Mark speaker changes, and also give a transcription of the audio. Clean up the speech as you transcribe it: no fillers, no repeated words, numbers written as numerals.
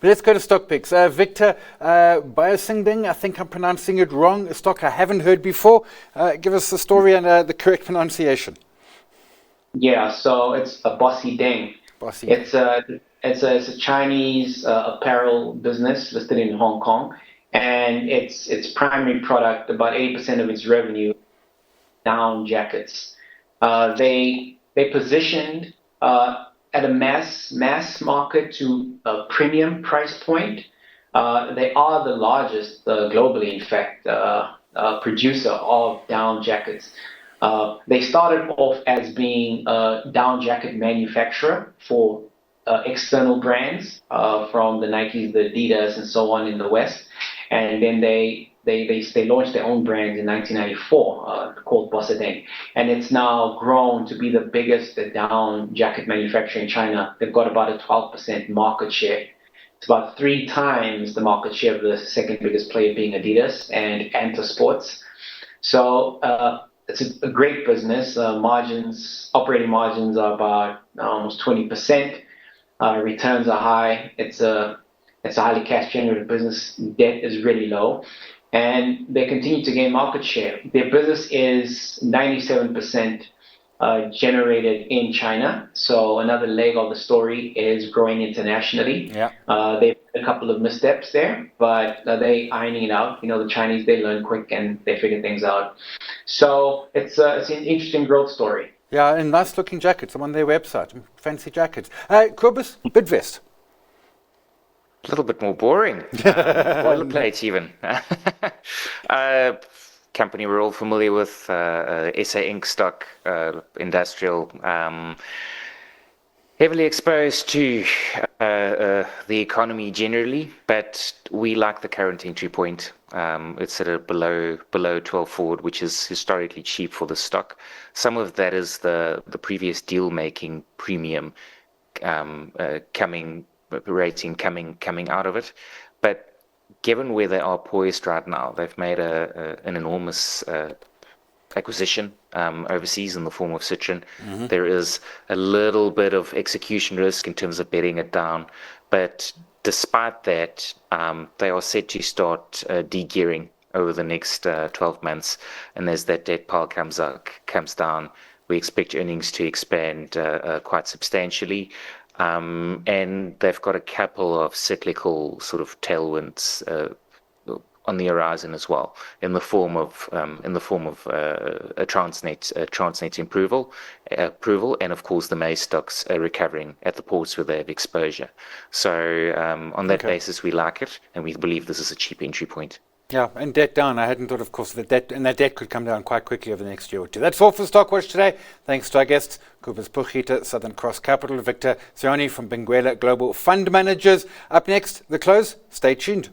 Speaker 1: But let's go to stock picks. Victor Bosideng, I think I'm pronouncing it wrong, a stock I haven't heard before. Give us the story and the correct pronunciation.
Speaker 2: Yeah, so it's a Bosideng. It's a Chinese apparel business listed in Hong Kong, and its primary product, about 80% of its revenue, down jackets. They positioned at a mass market to a premium price point. They are the largest globally, in fact, producer of down jackets. They started off as being a down jacket manufacturer for external brands from the Nikes, the Adidas, and so on in the West, and then they launched their own brand in 1994 called Bosideng, and it's now grown to be the biggest down jacket manufacturer in China. They've got about a 12% market share. It's about 3 times the market share of the second biggest player being Adidas and Anta Sports. So it's a great business. Operating margins are about almost 20%. Returns are high. It's a highly cash generative business. Debt is really low. And they continue to gain market share. Their business is 97% generated in China. So another leg of the story is growing internationally.
Speaker 1: Yeah.
Speaker 2: They've had a couple of missteps there, but they're ironing it out. The Chinese, they learn quick and they figure things out. So it's an interesting growth story.
Speaker 1: Yeah, and nice looking jackets. I'm on their website. Fancy jackets. Cobus, Bidvest.
Speaker 3: A little bit more boring. Boilerplate even. Company we're all familiar with, SA Inc. stock, industrial, heavily exposed to the economy generally, but we like the current entry point. It's at a below 12 forward, which is historically cheap for the stock. Some of that is the previous deal making premium coming out of it, but given where they are poised right now, they've made an enormous acquisition overseas in the form of Citroen. Mm-hmm. There is a little bit of execution risk in terms of bedding it down, but despite that, they are set to start de-gearing over the next 12 months, and as that debt pile comes down, we expect earnings to expand quite substantially. And they've got a couple of cyclical sort of tailwinds on the horizon as well, in the form of a Transnet approval, and of course the maize stocks are recovering at the ports where they have exposure. So on that basis, we like it, and we believe this is a cheap entry point.
Speaker 1: Yeah, and debt down. I hadn't thought, of course, that debt could come down quite quickly over the next year or two. That's all for Stockwatch today. Thanks to our guests, Cobus Potgieter, Southern Cross Capital, Victor Seanie from Benguela Global Fund Managers. Up next, the close. Stay tuned.